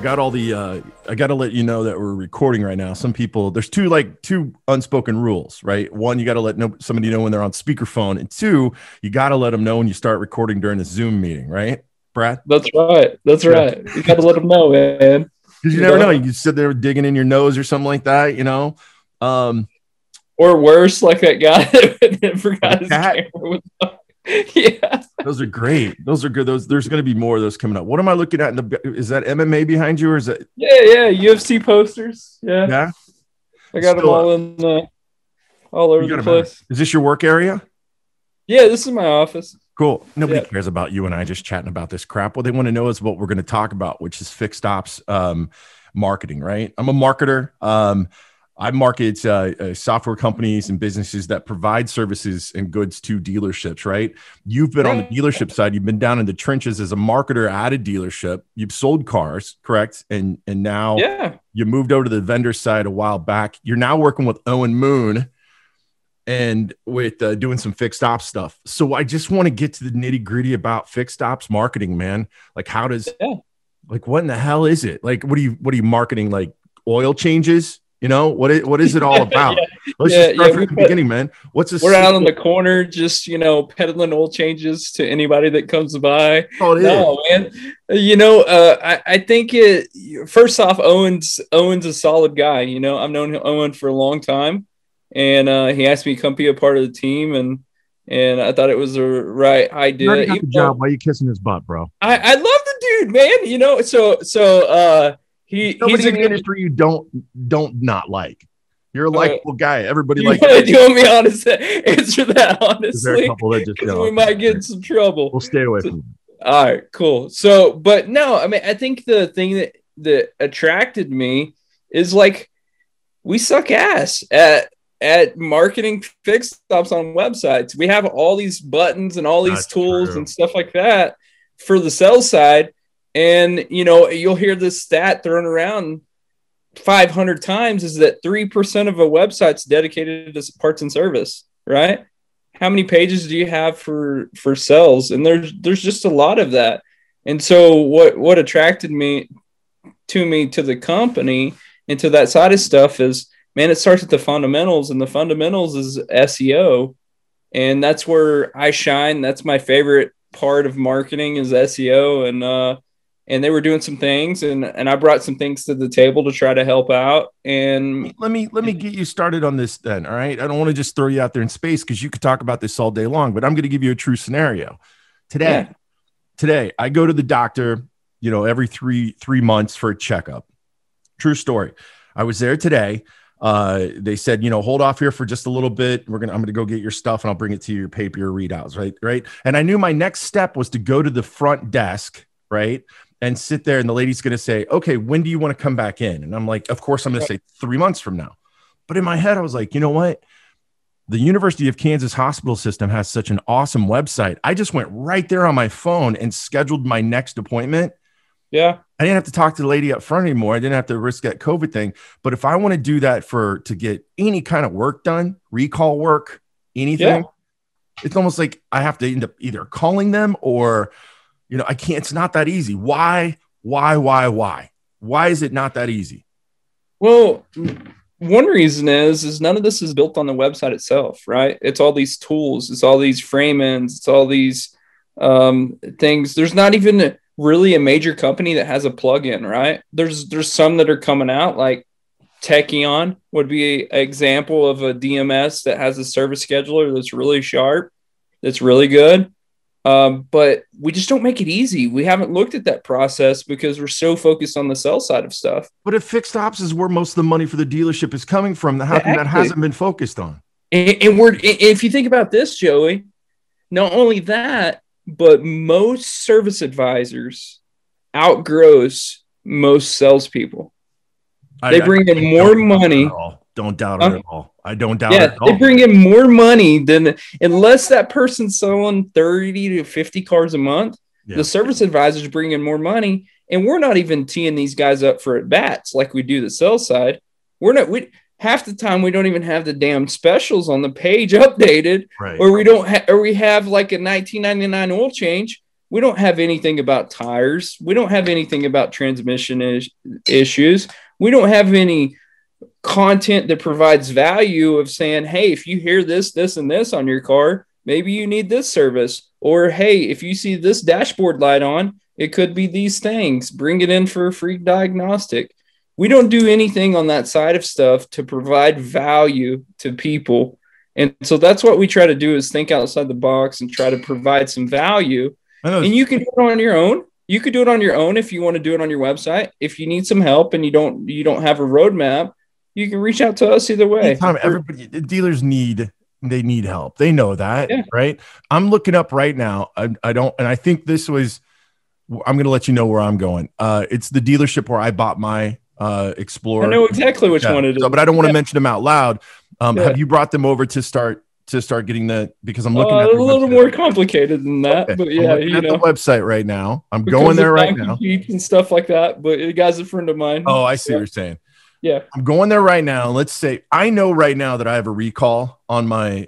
got all the I got to let you know that we're recording right now. Some people, there's two unspoken rules, right? One, you got to let somebody know when they're on speakerphone, and two, you got to let them know when you start recording during the Zoom meeting, right, Brad? That's right. You got to let them know, man. Because you never know. You sit there digging in your nose or something like that, you know. Or worse, like that guy that forgot his camera was on. Yeah, those are great. Those are good. There's going to be more of those coming up. What am I looking at? Is that MMA behind you, or is that? Yeah, UFC posters. Yeah. I got them all all over the place. Is this your work area? Yeah, this is my office. Cool. Nobody cares about you and I just chatting about this crap. What they want to know is what we're going to talk about, which is fixed ops marketing, right? I'm a marketer. I market software companies and businesses that provide services and goods to dealerships, right? You've been on the dealership side. You've been down in the trenches as a marketer at a dealership. You've sold cars, correct? And now you moved over to the vendor side a while back. You're now working with Owen Moon and with doing some fixed ops stuff. So I just want to get to the nitty gritty about fixed ops marketing, man. Like how does, like what in the hell is it? Like, what are you marketing? Like oil changes? You know, what is it all about? Let's just start from the beginning, man. We're out on the corner, just, peddling oil changes to anybody that comes by. No, man. I think first off, Owen's a solid guy. I've known Owen for a long time, and he asked me to come be a part of the team, and I thought it was the right idea. You got the job. Why are you kissing his butt, bro? I love the dude, man. So he's in the industry you don't not like. You're a likable guy. Everybody likes you. Do you want me to answer that honestly? There a couple that just we might get in some trouble. We'll stay away from it. All right, cool. So, but no, I mean, I think the thing that attracted me is like we suck ass at marketing fixed ops on websites. We have all these buttons and all these tools and stuff like that for the sales side. And, you'll hear this stat thrown around 500 times is that 3% of a website's dedicated to parts and service, right? How many pages do you have for sales? And there's just a lot of that. And so what attracted me to the company and to that side of stuff is, man, it starts with the fundamentals, and the fundamentals is SEO. And that's where I shine. That's my favorite part of marketing is SEO. And they were doing some things, and I brought some things to the table to try to help out. And let me get you started on this then. All right. I don't want to just throw you out there in space because you could talk about this all day long, but I'm going to give you a true scenario. Today, I go to the doctor, every three months for a checkup. True story. I was there today. They said, hold off here for just a little bit. I'm going to go get your stuff and I'll bring it to your paper, your readouts. Right. And I knew my next step was to go to the front desk. Right. And sit there, and the lady's going to say, okay, when do you want to come back in? And I'm like, of course, I'm going to say 3 months from now. But in my head, I was like, you know what? The University of Kansas hospital system has such an awesome website. I just went right there on my phone and scheduled my next appointment. Yeah. I didn't have to talk to the lady up front anymore. I didn't have to risk that COVID thing. But if I want to do that to get any kind of work done, recall work, anything, it's almost like I have to end up either calling them or I can't, it's not that easy. Why is it not that easy? Well, one reason is none of this is built on the website itself, right? It's all these tools, it's all these frame-ins, it's all these things. There's not even really a major company that has a plugin, right? There's some that are coming out, like Techion would be an example of a DMS that has a service scheduler that's really sharp, that's really good. But we just don't make it easy. We haven't looked at that process because we're so focused on the sell side of stuff. But if fixed ops is where most of the money for the dealership is coming from, how come that hasn't been focused on? And if you think about this, Joey, not only that, but most service advisors outgrows most salespeople. They bring in more money. Don't doubt it at all. I don't doubt it at all. They bring in more money than, unless that person's selling 30 to 50 cars a month, the service advisors bring in more money. And we're not even teeing these guys up for at bats like we do the sales side. Half the time we don't even have the damn specials on the page updated, or we have like a $19.99 oil change. We don't have anything about tires. We don't have anything about transmission issues. We don't have any content that provides value of saying, hey, if you hear this, this, and this on your car, maybe you need this service. Or, hey, if you see this dashboard light on, it could be these things. Bring it in for a free diagnostic. We don't do anything on that side of stuff to provide value to people. And so that's what we try to do, is think outside the box and try to provide some value. And you can do it on your own. You could do it on your own if you want to do it on your website. If you need some help and you don't have a roadmap, you can reach out to us either way. Anytime, everybody, dealers need help. They know that, right? I'm looking up right now. I think this was, I'm going to let you know where I'm going. It's the dealership where I bought my Explorer. I know exactly which one it is. But I don't want to mention them out loud. Have you brought them over to start getting because I'm looking at a little more complicated than that. Okay. But yeah, I'm looking at the website right now. I'm going there right now. And stuff like that. But the guy's a friend of mine. Oh, I see what you're saying. Yeah. I'm going there right now. Let's say I know right now that I have a recall on my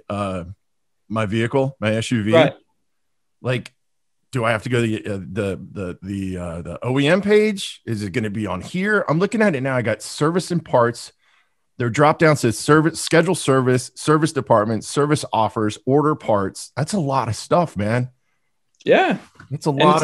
my vehicle, my SUV. Right. Like, do I have to go to the OEM page? Is it going to be on here? I'm looking at it now. I got service and parts. Their drop down says service, schedule service, service department, service offers, order parts. That's a lot of stuff, man. Yeah. It's a lot.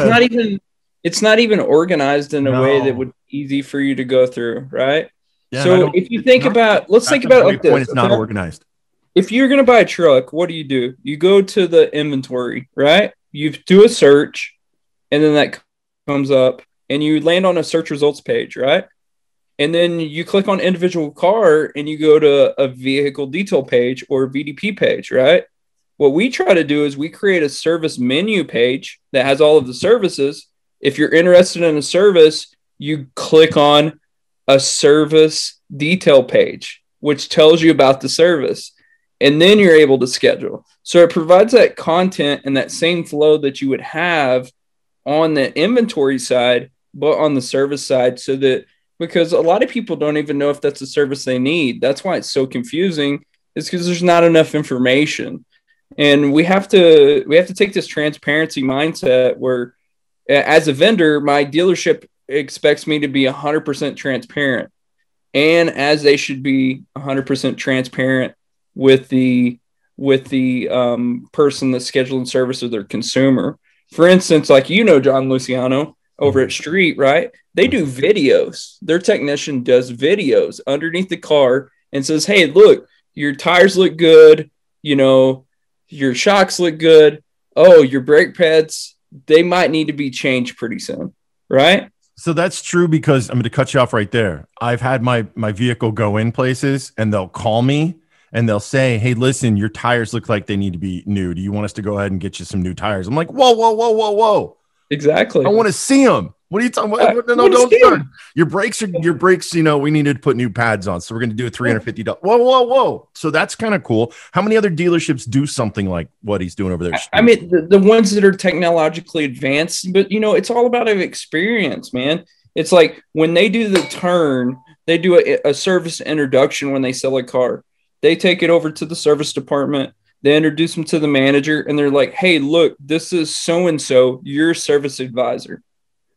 It's not even organized in a way that would be easy for you to go through. Right. Yeah, so if you think about, let's think about it like this. It's not organized. If you're going to buy a truck, what do? You go to the inventory, right? You do a search, and then that comes up, and you land on a search results page, right? And then you click on individual car, and you go to a vehicle detail page or VDP page, right? What we try to do is we create a service menu page that has all of the services. If you're interested in a service, you click on a service detail page, which tells you about the service. And then you're able to schedule. So it provides that content and that same flow that you would have on the inventory side, but on the service side, so that, because a lot of people don't even know if that's a service they need. That's why it's so confusing, is because there's not enough information. And we have to take this transparency mindset where, as a vendor, my dealership expects me to be 100% transparent, and as they should be 100% transparent with the person that's scheduling service of their consumer. For instance, like, John Luciano over at Street, right? They do videos. Their technician does videos underneath the car and says, hey, look, your tires look good. Your shocks look good. Oh, your brake pads, they might need to be changed pretty soon, right? So that's true, because I'm going to cut you off right there. I've had my vehicle go in places, and they'll call me and they'll say, hey, listen, your tires look like they need to be new. Do you want us to go ahead and get you some new tires? I'm like, whoa. Exactly. I want to see them. What are you talking about? No, don't start. Your brakes, we need to put new pads on. So we're going to do a $350. Whoa. So that's kind of cool. How many other dealerships do something like what he's doing over there? I mean, the ones that are technologically advanced, but it's all about an experience, man. It's like when they do the turn, they do a service introduction when they sell a car. They take it over to the service department. They introduce them to the manager, and they're like, hey, look, this is so-and-so, your service advisor.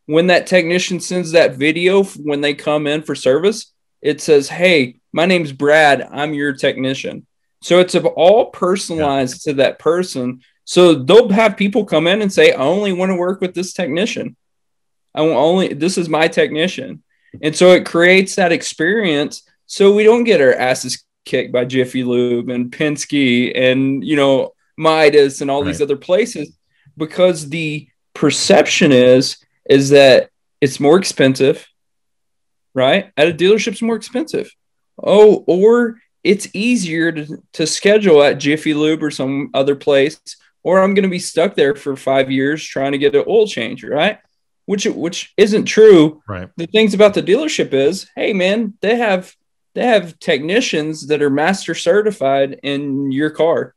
When that technician sends that video, when they come in for service, it says, hey, my name's Brad. I'm your technician. So it's all personalized to that person. So they'll have people come in and say, I only want to work with this technician. This is my technician. And so it creates that experience, so we don't get our asses kicked by Jiffy Lube and Penske and, Midas and all these other places, because the perception is that it's more expensive, right? At a dealership, it's more expensive. Oh, or it's easier to schedule at Jiffy Lube or some other place, or I'm going to be stuck there for 5 years trying to get an oil change, right? Which isn't true. Right. The things about the dealership is, hey, man, they have technicians that are master certified in your car.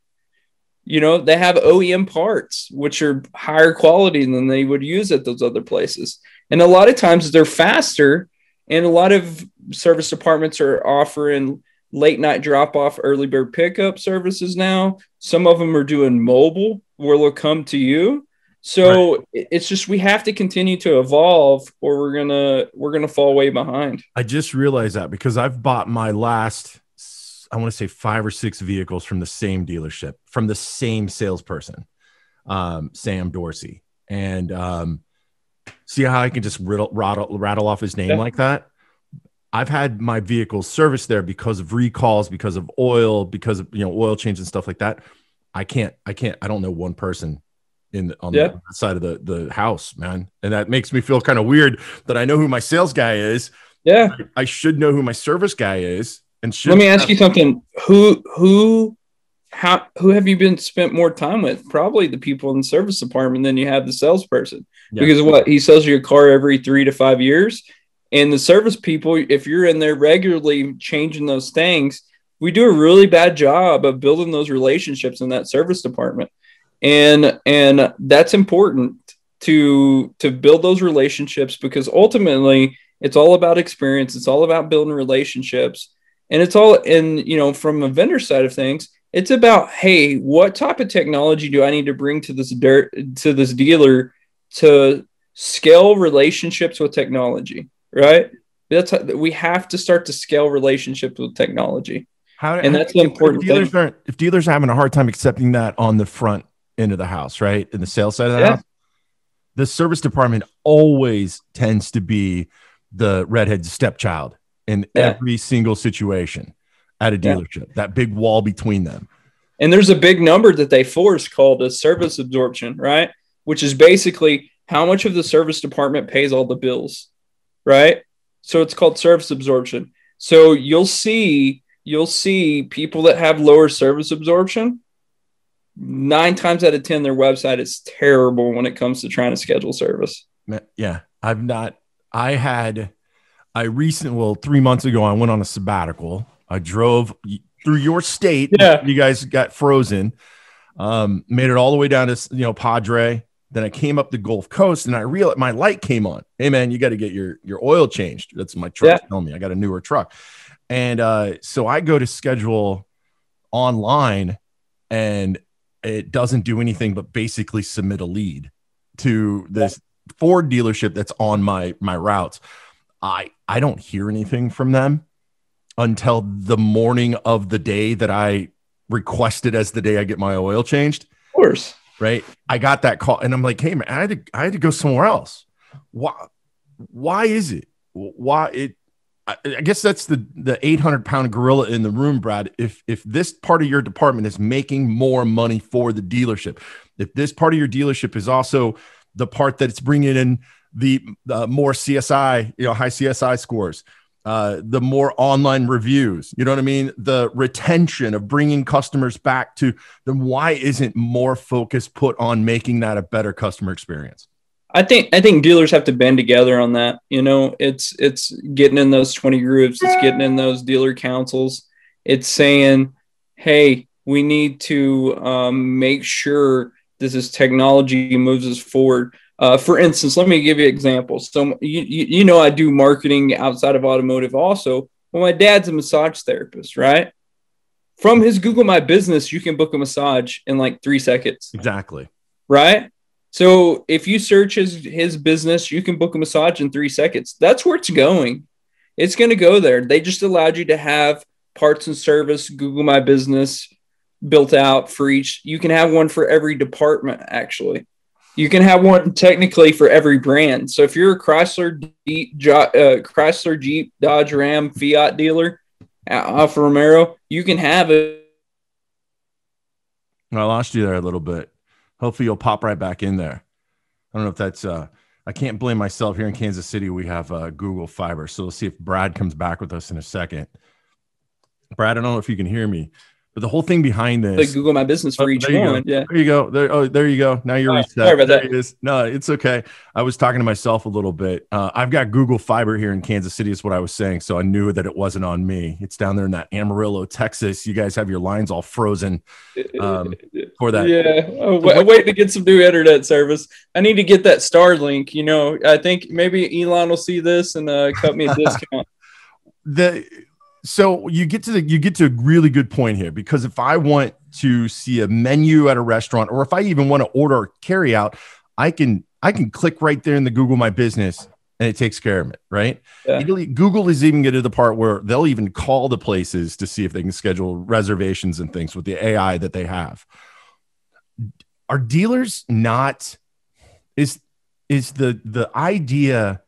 They have OEM parts, which are higher quality than they would use at those other places. And a lot of times they're faster, and a lot of service departments are offering late night drop off, early bird pickup services now. Some of them are doing mobile, where they'll come to you. So it's just we have to continue to evolve, or we're gonna fall way behind. I just realized that because I've bought my last, I want to say 5 or 6 vehicles from the same dealership, from the same salesperson, Sam Dorsey. And see how I can just rattle off his name like that? I've had my vehicles serviced there because of recalls, because of oil, because of oil change and stuff like that. I don't know one person on the side of the house, man. And that makes me feel kind of weird that I know who my sales guy is. Yeah. I should know who my service guy is. And let me ask you something. Who have you been spent more time with? Probably the people in the service department than you have the salesperson. Yeah. Because he sells you a car every 3 to 5 years. And the service people, if you're in there regularly changing those things, we do a really bad job of building those relationships in that service department. And that's important to build those relationships, because ultimately it's all about experience. It's all about building relationships. And it's all from a vendor side of things, it's about, hey, what type of technology do I need to bring to this dealer to scale relationships with technology, right? We have to start to scale relationships with technology. That's the important thing. If dealers are having a hard time accepting that on the front end of the house, right, in the sales side of the house, the service department always tends to be the redhead stepchild in every single situation at a dealership, that big wall between them. And there's a big number that they force called a service absorption, right? Which is basically how much of the service department pays all the bills, right? So it's called service absorption. So you'll see people that have lower service absorption, 9 times out of 10, their website is terrible when it comes to trying to schedule service. Yeah. 3 months ago, I went on a sabbatical. I drove through your state. Yeah. You guys got frozen. Made it all the way down to, Padre. Then I came up the Gulf Coast and I realized my light came on. Hey man, you got to get your oil changed. That's my truck telling me I got a newer truck. And so I go to schedule online and it doesn't do anything but basically submit a lead to this Ford dealership that's on my routes. I don't hear anything from them until the morning of the day that I requested as the day I get my oil changed. Of course. Right. I got that call and I'm like, hey man, I had to go somewhere else. Why is it? I guess that's the 800-pound gorilla in the room, Brad. If this part of your department is making more money for the dealership, if this part of your dealership is also the part that it's bringing in the more CSI, high CSI scores, the more online reviews, you know what I mean? The retention of bringing customers back to them. Why isn't more focus put on making that a better customer experience? I think dealers have to band together on that. It's getting in those 20 groups. It's getting in those dealer councils. It's saying, hey, we need to make sure this technology moves us forward. For instance, let me give you an example. So, I do marketing outside of automotive also. Well, my dad's a massage therapist, right? From his Google My Business, you can book a massage in like 3 seconds. Exactly. Right? So if you search his business, you can book a massage in 3 seconds. That's where it's going. It's going to go there. They just allowed you to have parts and service, Google My Business built out for each. You can have one for every department, actually. You can have one technically for every brand. So if you're a Chrysler, Jeep, Dodge, Ram, Fiat dealer, Alfa Romero, you can have it. I lost you there a little bit. Hopefully you'll pop right back in there. I don't know if that's I can't blame myself. Here in Kansas City, we have Google Fiber. So we'll see if Brad comes back with us in a second. Brad, I don't know if you can hear me, but the whole thing behind this, like Google My Business for each one. Yeah. There you go. There you go. Now you're reset. Sorry about that. It is. No, it's okay. I was talking to myself a little bit. I've got Google Fiber here in Kansas City is what I was saying. So I knew that it wasn't on me. It's down there in that Amarillo, Texas. You guys have your lines all frozen for that. Yeah. I'm waiting to get some new internet service. I need to get that Starlink. I think maybe Elon will see this and cut me a discount. So you get to a really good point here, because if I want to see a menu at a restaurant, or if I even want to order carry out, I can click right there in the Google My Business and it takes care of it, right? Yeah. Google is even getting to the part where they'll even call the places to see if they can schedule reservations and things with the AI that they have. Are dealers not, is the idea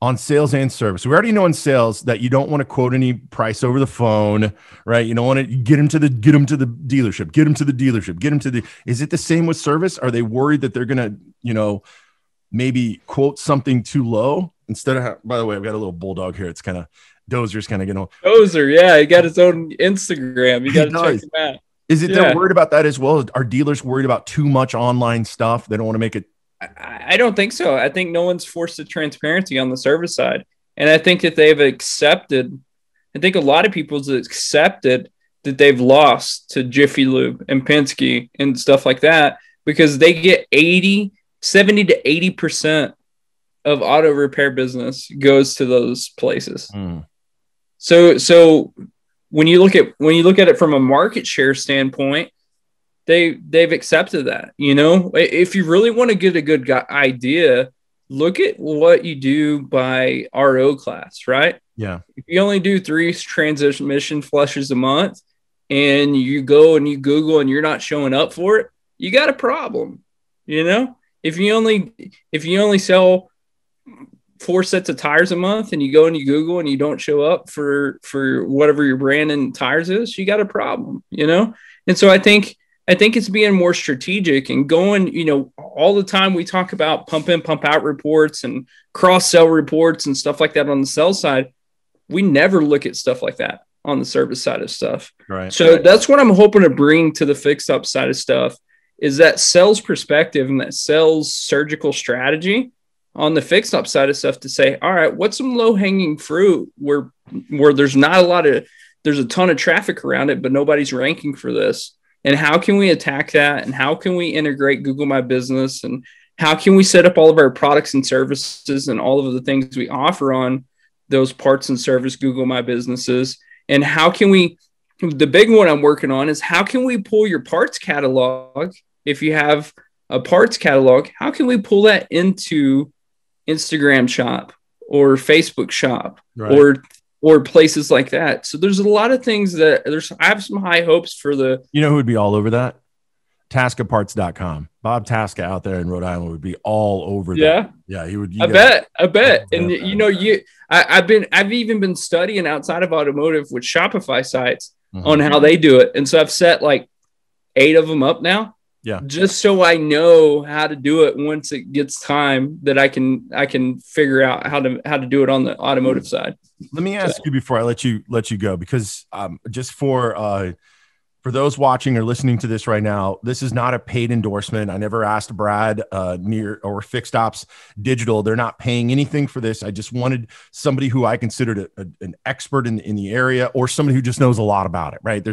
on sales and service? We already know in sales that you don't want to quote any price over the phone, right? You don't want to get them to the dealership. Is it the same with service? Are they worried that they're going to, maybe quote something too low instead of, by the way, I've got a little bulldog here. It's kind of, Dozer's kind of getting Dozer. Yeah. He got his own Instagram. You got to check him out. Is it they're worried about that as well? Are dealers worried about too much online stuff? They don't want to make it. I don't think so. I think no one's forced the transparency on the service side. And I think that they've accepted, I think a lot of people's accepted that they've lost to Jiffy Lube and Penske and stuff like that, because they get 70 to 80% of auto repair business goes to those places. So when you look at it from a market share standpoint, they've accepted that. If you really want to get a good idea, look at what you do by RO class, right? Yeah. If you only do 3 transmission flushes a month and you go and you Google and you're not showing up for it, you got a problem. If you only sell 4 sets of tires a month and you go and you Google and you don't show up for whatever your brand and tires is, you got a problem, And so I think it's being more strategic and going, all the time we talk about pump in, pump out reports and cross sell reports and stuff like that on the sell side. We never look at stuff like that on the service side of stuff. Right. So that's what I'm hoping to bring to the fixed up side of stuff, is that sales perspective and that sales surgical strategy on the fixed up side of stuff to say, all right, what's some low hanging fruit where there's a ton of traffic around it, but nobody's ranking for this. And how can we attack that? And how can we integrate Google My Business? And how can we set up all of our products and services and all of the things we offer on those parts and service Google My Businesses? And how can the big one I'm working on is, how can we pull your parts catalog? If you have a parts catalog, how can we pull that into Instagram shop or Facebook shop, right, or places like that? So there's a lot of things that I have some high hopes for the. Who would be all over that? TascaParts.com. Bob Tasca out there in Rhode Island would be all over that. Yeah, he would. I bet. And I've even been studying outside of automotive with Shopify sites on how they do it. And so I've set like 8 of them up now. Yeah. Just so I know how to do it once it gets time that I can figure out how to do it on the automotive side. Let me ask you before I let you go, because just for those watching or listening to this right now, this is not a paid endorsement. I never asked Brad or Fixed Ops Digital. They're not paying anything for this. I just wanted somebody who I considered an expert in the area, or somebody who just knows a lot about it, right?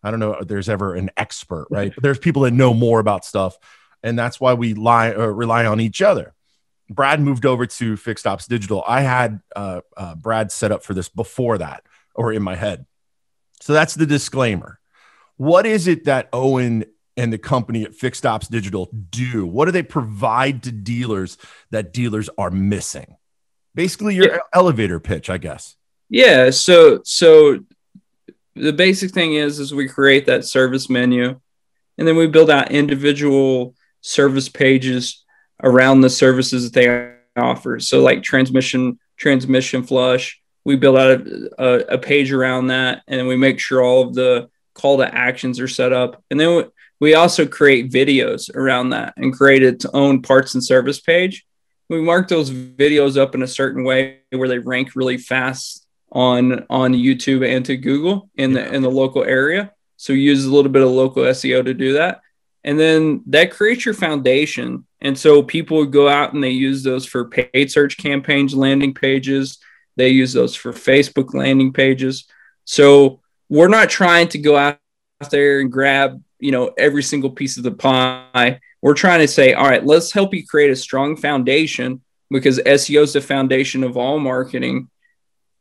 I don't know if there's ever an expert, right? But there's people that know more about stuff, and that's why we rely on each other. Brad moved over to Fixed Ops Digital. I had Brad set up for this before that, or in my head. So that's the disclaimer. What is it that Owen and the company at Fixed Ops Digital do? What do they provide to dealers that dealers are missing? Basically, your elevator pitch, I guess. Yeah. So the basic thing is we create that service menu, and then we build out individual service pages around the services that they offer. So like transmission flush, we build out a page around that, and then we make sure all of the call to actions are set up. And then we also create videos around that and create its own parts and service page. We mark those videos up in a certain way where they rank really fast on YouTube and to Google in the local area. So we use a little bit of local SEO to do that. And then that creates your foundation. And so people would go out and they use those for paid search campaigns, landing pages. They use those for Facebook landing pages. So we're not trying to go out there and grab, every single piece of the pie. We're trying to say, all right, let's help you create a strong foundation, because SEO is the foundation of all marketing.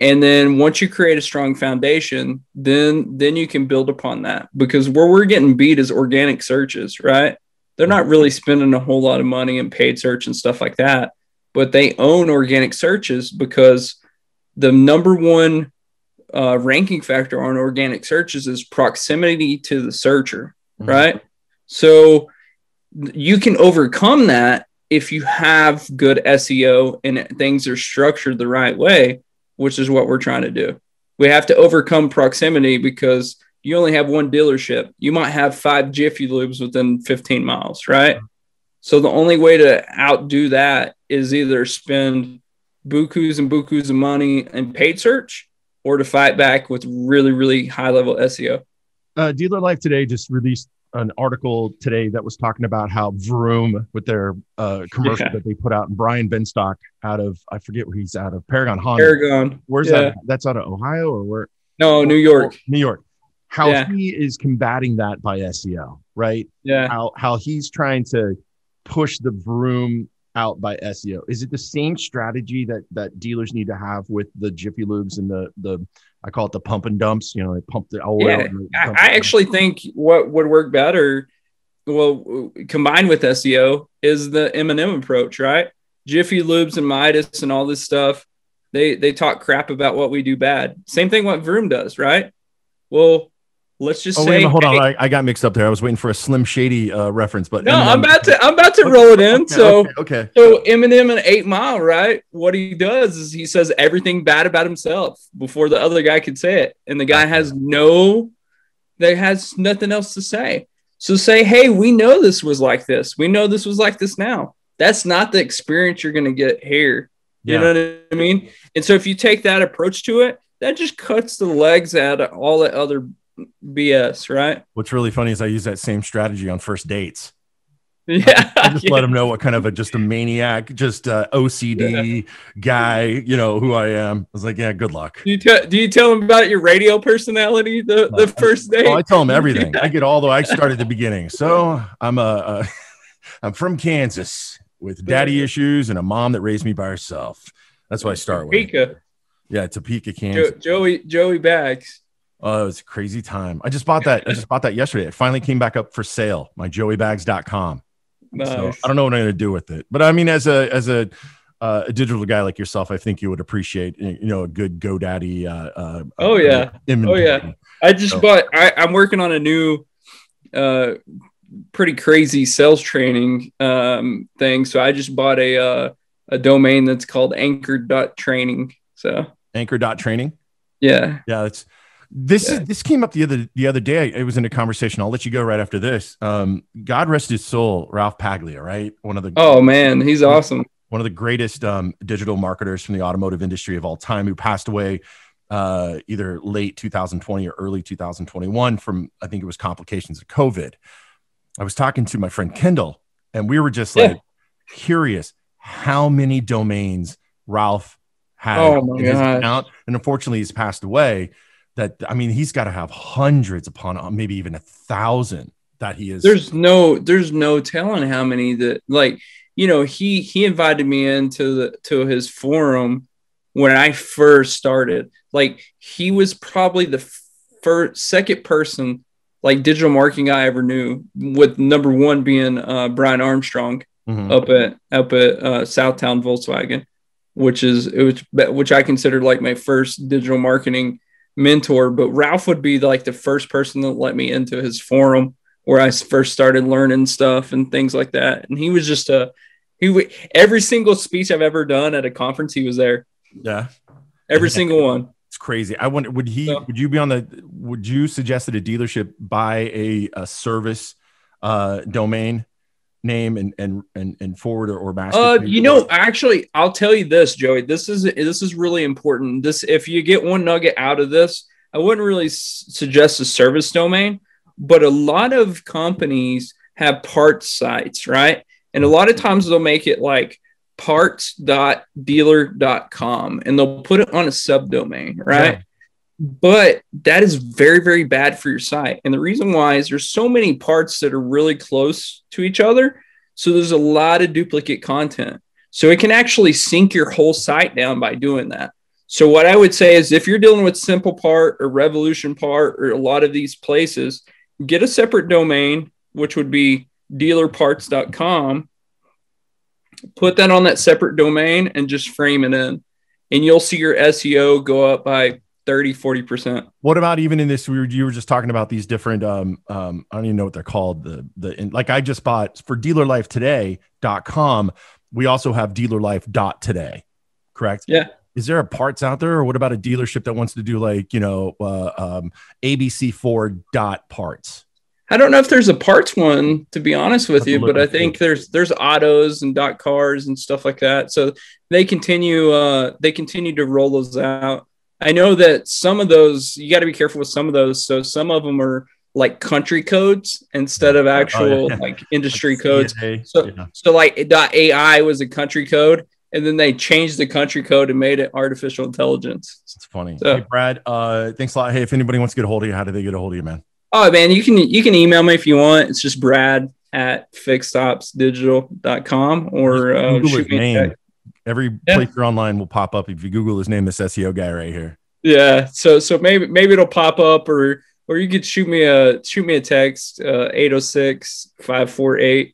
And then once you create a strong foundation, then you can build upon that, because where we're getting beat is organic searches, right? they're not really spending a whole lot of money in paid search and stuff like that, but they own organic searches because the number one ranking factor on organic searches is proximity to the searcher, right? So you can overcome that if you have good SEO and things are structured the right way, which is what we're trying to do. We have to overcome proximity because you only have one dealership. You might have 5 Jiffy Lubes within 15 miles, right? So the only way to outdo that is either spend bukus and bukus of money in paid search or to fight back with really, really high level SEO. Dealer Life Today just released an article today that was talking about how Vroom, with their commercial that they put out, and Brian Benstock out of, I forget where he's out of, Paragon Honda. Paragon. Where's that? That's out of Ohio or where? No, New York. New York. How he is combating that by SEO, right? Yeah. How he's trying to push the Vroom out by SEO. Is it the same strategy that dealers need to have with the Jiffy Lubes and the I call it the pump and dumps, you know, they pump the oil. Yeah, I actually think what would work better, well, combined with SEO, is the M&M approach, right? Jiffy Lubes and Midas and all this stuff, they talk crap about what we do bad. Same thing what Vroom does, right? Well, let's just say. Hold on, I got mixed up there. I was waiting for a Slim Shady reference, but no, I'm about to roll it in. Okay. So Eminem in 8 Mile, right? What he does is he says everything bad about himself before the other guy could say it, and the guy has nothing else to say. So say, hey, we know this was like this. We know this was like this now. That's not the experience you're going to get here. You know what I mean? And so if you take that approach to it, that just cuts the legs out of all the other BS, right? What's really funny is I use that same strategy on first dates. Yeah, I just let them know what kind of just a maniac, just OCD guy, you know, who I am. I was like, yeah, good luck. Do you tell them about your radio personality the first date? I tell them everything. I start at the beginning. So I'm from Kansas with daddy issues and a mom that raised me by herself. That's what I start with. Topeka. Yeah, Topeka, Kansas. Joey Bags. Oh, it was a crazy time. I just bought that yesterday. It finally came back up for sale. My joeybags.com. Nice. So I don't know what I'm going to do with it, but I mean, as a digital guy like yourself, I think you would appreciate, you know, a good GoDaddy. Inventory. I just bought. I'm working on a new, pretty crazy sales training thing. So I just bought a domain that's called anchor.training. So anchor.training. Yeah. This came up the other day. It was in a conversation. I'll let you go right after this. God rest his soul, Ralph Paglia, right? He's awesome. One of the greatest digital marketers from the automotive industry of all time, who passed away either late 2020 or early 2021 from, I think it was complications of COVID. I was talking to my friend Kendall, and we were just curious how many domains Ralph had in his account. And unfortunately, he's passed away. He's got to have hundreds upon maybe even 1,000 that he is. There's no telling how many that, like, you know, he invited me into his forum when I first started. Like, he was probably the second person, like, digital marketing I ever knew, with number one being Brian Armstrong up at Southtown Volkswagen, which I considered like my first digital marketing mentor. But Ralph would be like the first person that let me into his forum where I first started learning stuff and things like that. And he was just every single speech I've ever done at a conference, he was there. Yeah. Every single one. It's crazy. I wonder, would you suggest that a dealership buy a service domain name and forward or master? Actually, I'll tell you this, Joey, this is really important. If you get one nugget out of this, I wouldn't really suggest a service domain, but a lot of companies have parts sites, right? And a lot of times they'll make it like parts.dealer.com and they'll put it on a subdomain, right? Yeah. But that is very, very bad for your site. And the reason why is there's so many parts that are really close to each other. So there's a lot of duplicate content. So it can actually sink your whole site down by doing that. So what I would say is if you're dealing with Simple Part or Revolution Part or a lot of these places, get a separate domain, which would be dealerparts.com, put that on that separate domain and just frame it in, and you'll see your SEO go up by 30-40%. What about even in this, you were just talking about these different, I don't even know what they're called. Like I just bought for dealerlifetoday.com. We also have dealerlife.today, correct? Yeah. Is there a parts out there, or what about a dealership that wants to do like, ABC Ford parts? I don't know if there's a parts one, to be honest with you, but I think there's autos and cars and stuff like that. So they continue to roll those out. I know that some of those, you got to be careful with some of those. So some of them are like country codes instead of actual like industry codes. So like .ai was a country code, and then they changed the country code and made it artificial intelligence. It's funny. So, hey, Brad, thanks a lot. Hey, if anybody wants to get a hold of you, how do they get a hold of you, man? Oh man, you can email me if you want. It's just brad@fixedopsdigital.com, or shoot me a text. Every place you're online will pop up if you Google his name, this SEO guy right here. Yeah. So maybe it'll pop up, or you could shoot me a text, 806-548-2468.